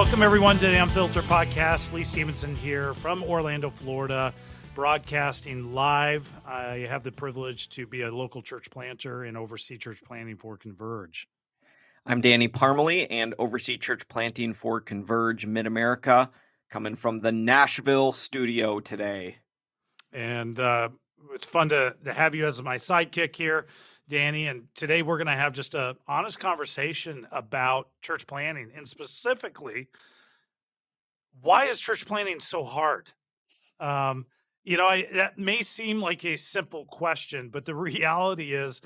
Welcome, everyone, to the Unfiltered Podcast. Lee Stevenson here from Orlando, Florida, broadcasting live. I have the privilege to be a local church planter and oversee church planting for Converge. I'm Danny Parmalee and oversee church planting for Converge Mid-America, coming from the Nashville studio today. And it's fun to have you as my sidekick here, Danny. And today we're going to have just an honest conversation about church planting, and specifically, why is church planting so hard? That may seem like a simple question, but the reality is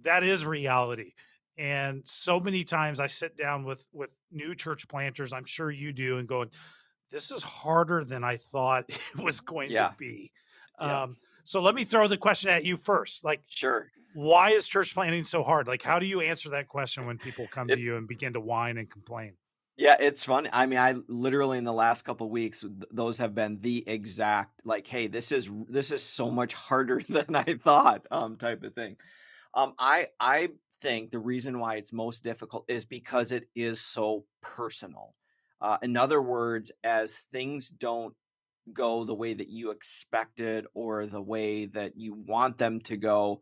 that is reality. And so many times I sit down with new church planters, I'm sure you do, and going, this is harder than I thought it was going to be. Yeah. So let me throw the question at you first. Like, Sure. why is church planting so hard? Like, how do you answer that question when people come to you and begin to whine and complain? Yeah, it's fun. I mean, I literally in the last couple of weeks, those have been the exact like, hey, this is so much harder than I thought, type of thing. I think the reason why it's most difficult is because it is so personal. In other words, as things don't go the way that you expected or the way that you want them to go,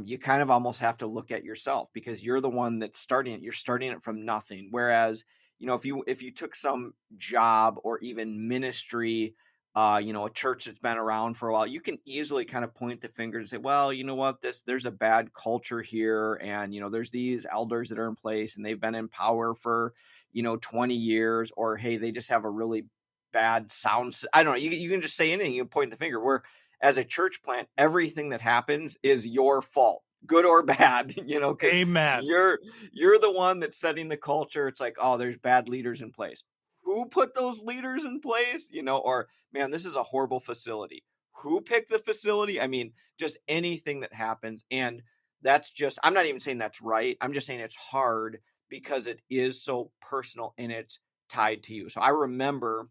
you kind of almost have to look at yourself because you're the one that's starting it. You're starting it from nothing. Whereas, if you took some job or even ministry, a church that's been around for a while, you can easily kind of point the finger and say, well, you know what, there's a bad culture here, and there's these elders that are in place and they've been in power for 20 years, or hey, they just have a really bad sound. I don't know. You can just say anything. You can point the finger. Where as a church plant, everything that happens is your fault, good or bad. Because Amen. you're the one that's setting the culture. It's like, oh, there's bad leaders in place. Who put those leaders in place? Or man, this is a horrible facility. Who picked the facility? I mean, just anything that happens, and that's just. I'm not even saying that's right. I'm just saying it's hard because it is so personal and it's tied to you. So I remember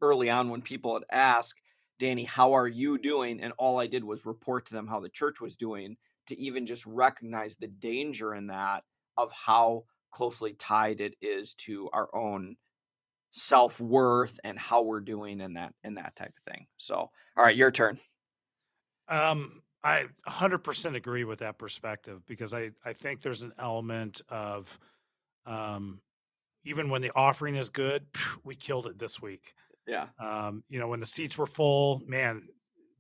early on when people would ask, Danny, how are you doing? And all I did was report to them how the church was doing, to even just recognize the danger in that of how closely tied it is to our own self-worth and how we're doing in that type of thing. So, all right, your turn. I 100% agree with that perspective, because I think there's an element of, even when the offering is good, we killed it this week. Yeah. When the seats were full, man,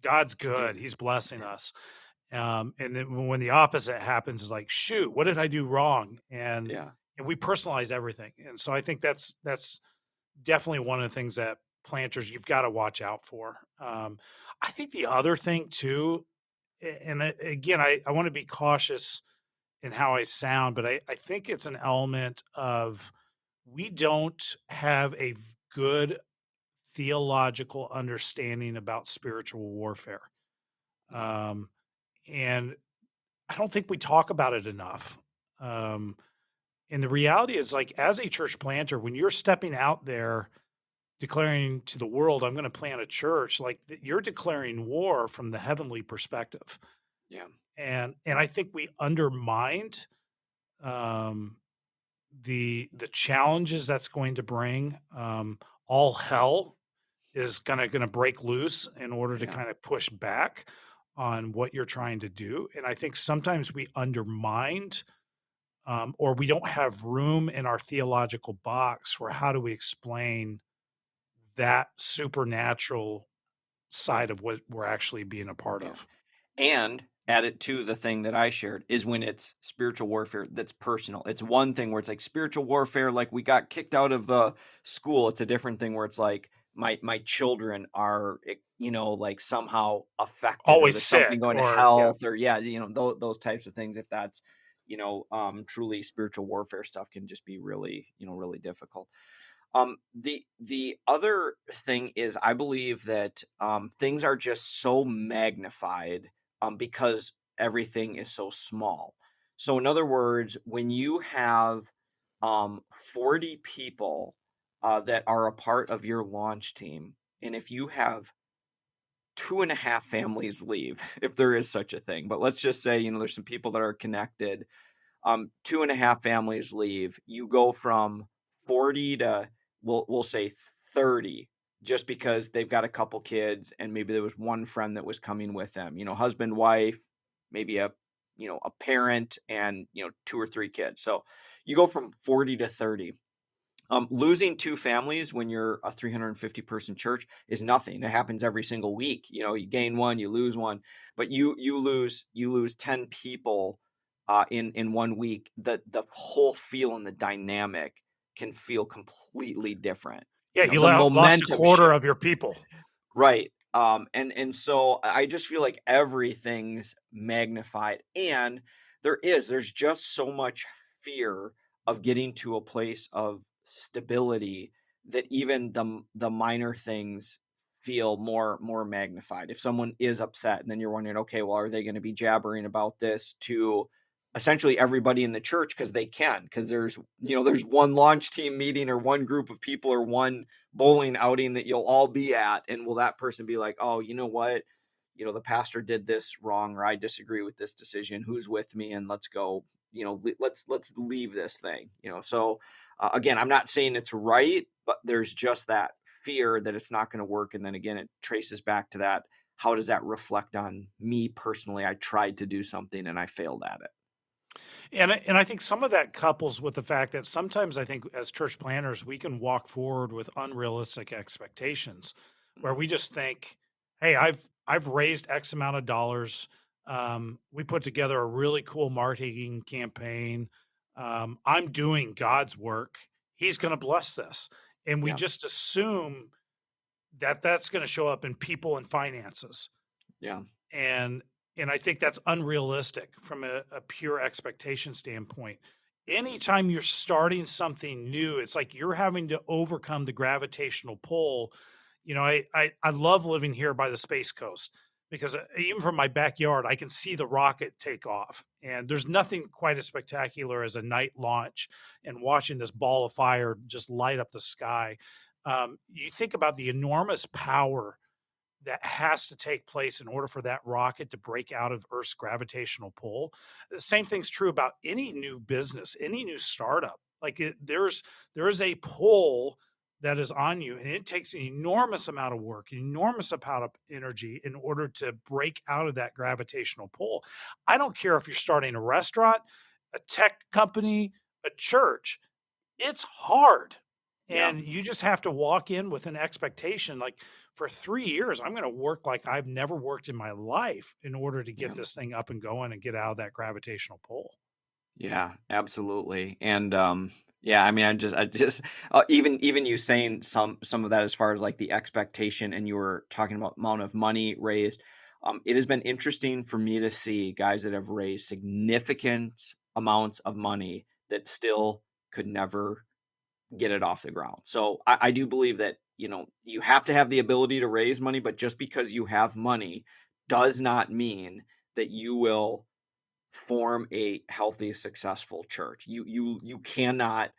God's good. He's blessing us. And then when the opposite happens, is like, shoot, what did I do wrong? And Yeah. we personalize everything. And so I think that's definitely one of the things that planters, you've got to watch out for. I think the other thing too, and again, I want to be cautious in how I sound, but I think it's an element of, we don't have a good theological understanding about spiritual warfare. And I don't think we talk about it enough. Um, and the reality is, like, as a church planter, when you're stepping out there declaring to the world, I'm going to plant a church, like, you're declaring war from the heavenly perspective. Yeah. And I think we undermined um, the challenges that's going to bring. All hell is gonna break loose in order to Yeah. kind of push back on what you're trying to do. And I think sometimes we undermined, or we don't have room in our theological box for how do we explain that supernatural side of what we're actually being a part Yeah. of. And add it to the thing that I shared is when it's spiritual warfare that's personal. It's one thing where it's like spiritual warfare, like we got kicked out of the school. It's a different thing where it's like my children are, like somehow affected, or Always there's sick, something going to or yeah. health, or those types of things. If that's, truly spiritual warfare stuff, can just be really, really difficult. The other thing is, I believe that things are just so magnified because everything is so small. So, in other words, when you have 40 people that are a part of your launch team, and if you have 2.5 families leave, if there is such a thing, but let's just say, there's some people that are connected, 2.5 families leave, you go from 40 to we'll say 30, just because they've got a couple kids and maybe there was one friend that was coming with them, husband, wife, maybe a parent and, 2 or 3 kids. So you go from 40 to 30. Losing 2 families when you're a 350 person church is nothing. It happens every single week. You gain one, you lose one, but you lose 10 people in one week. The whole feel and the dynamic can feel completely different. Yeah, you The lost a momentum quarter shift. of your people. Right. And so I just feel like everything's magnified, and there's just so much fear of getting to a place of stability that even the minor things feel more magnified. If someone is upset, and then you're wondering, okay, well, are they going to be jabbering about this to essentially everybody in the church, because they can, because there's one launch team meeting or one group of people or one bowling outing that you'll all be at, and will that person be like, oh, you know what, the pastor did this wrong, or I disagree with this decision, who's with me, and let's go, let's leave this thing, so again, I'm not saying it's right, but there's just that fear that it's not going to work, and then again it traces back to that, how does that reflect on me personally? I tried to do something and I failed at it. And I think some of that couples with the fact that sometimes I think as church planners, we can walk forward with unrealistic expectations where Mhm. we just think, "Hey, I've raised X amount of dollars. We put together a really cool marketing campaign. I'm doing God's work. He's going to bless this." And we Yeah, just assume that that's going to show up in people and finances. yeah, And and I think that's unrealistic from a pure expectation standpoint. Anytime you're starting something new, it's like you're having to overcome the gravitational pull. I love living here by the Space Coast because even from my backyard, I can see the rocket take off. And there's nothing quite as spectacular as a night launch and watching this ball of fire just light up the sky. You think about the enormous power that has to take place in order for that rocket to break out of Earth's gravitational pull. The same thing's true about any new business, any new startup. Like there is a pull that is on you, and it takes an enormous amount of work, an enormous amount of energy in order to break out of that gravitational pull. I don't care if you're starting a restaurant, a tech company, a church, it's hard. yeah, And you just have to walk in with an expectation like for 3 years I'm going to work like I've never worked in my life in order to get yeah. this thing up and going and get out of that gravitational pull. Yeah, absolutely. And yeah, I mean, I just even you saying some of that as far as like the expectation, and you were talking about amount of money raised. It has been interesting for me to see guys that have raised significant amounts of money that still could never get it off the ground. So I do believe that, you have to have the ability to raise money, but just because you have money does not mean that you will form a healthy, successful church. You cannot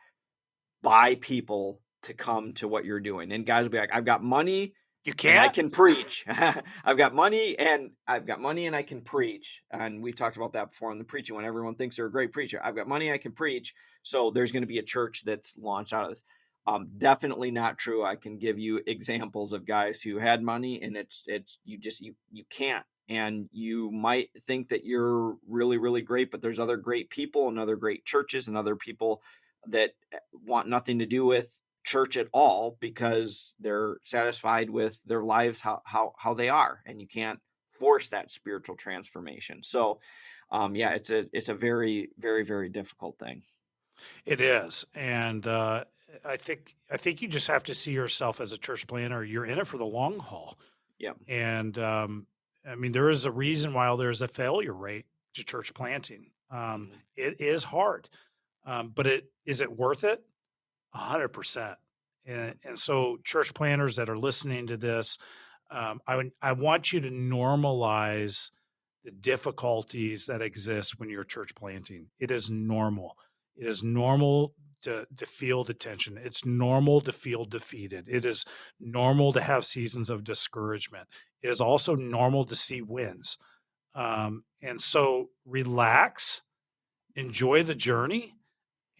buy people to come to what you're doing. And guys will be like, I've got money You and I can't? can preach. I've got money and I can preach. And we've talked about that before on the preaching, when everyone thinks they're a great preacher. I've got money, I can preach. So there's going to be a church that's launched out of this. Definitely not true. I can give you examples of guys who had money, and it's you can't. And you might think that you're really, really great, but there's other great people and other great churches and other people that want nothing to do with church at all, because they're satisfied with their lives how they are, and you can't force that spiritual transformation. So yeah, it's a very, very, very difficult thing. It is. And I think you just have to see yourself as a church planner. You're in it for the long haul. Yeah. And I mean, there is a reason why there's a failure rate to church planting. Mhm. It is hard. But it is it worth it? 100%. Yeah. And so church planners that are listening to this, I want you to normalize the difficulties that exist when you're church planting. It is normal. It is normal to feel the tension. It's normal to feel defeated. It is normal to have seasons of discouragement. It is also normal to see wins. And so relax, enjoy the journey,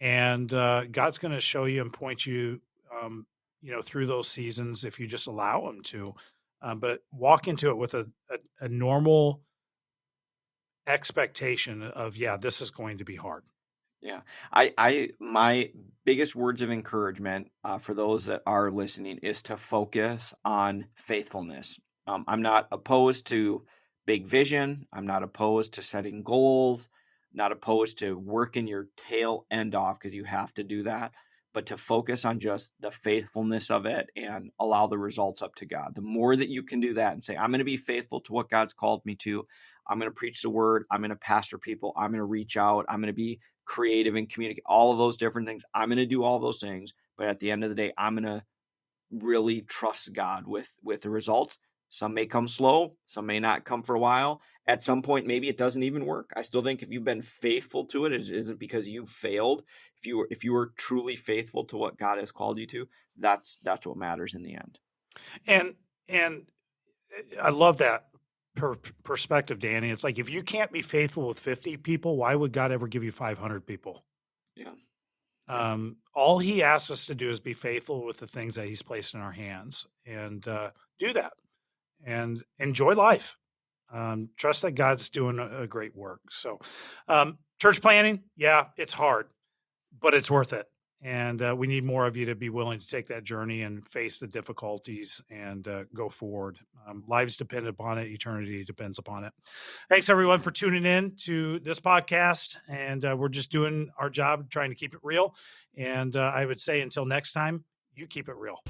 and God's going to show you and point you through those seasons if you just allow them to. But walk into it with a normal expectation of, yeah, this is going to be hard. Yeah. My biggest words of encouragement for those that are listening is to focus on faithfulness. I'm not opposed to big vision. I'm not opposed to setting goals, not opposed to working your tail end off because you have to do that, but to focus on just the faithfulness of it and allow the results up to God. The more that you can do that and say, I'm going to be faithful to what God's called me to, I'm going to preach the word, I'm going to pastor people, I'm going to reach out, I'm going to be creative and communicate, all of those different things. I'm going to do all those things, but at the end of the day, I'm going to really trust God with the results. Some may come slow, some may not come for a while. At some point, maybe it doesn't even work. I still think if you've been faithful to it, it isn't because you failed. If you were truly faithful to what God has called you to, that's what matters in the end. And I love that perspective, Danny. It's like if you can't be faithful with 50 people, why would God ever give you 500 people? Yeah, yeah, All He asks us to do is be faithful with the things that He's placed in our hands, and do that, and enjoy life. Trust that God's doing a great work. So, church planning, yeah, it's hard, but it's worth it. And we need more of you to be willing to take that journey and face the difficulties and go forward. Lives depend upon it. Eternity depends upon it. Thanks everyone for tuning in to this podcast. And we're just doing our job, trying to keep it real. And I would say until next time, you keep it real.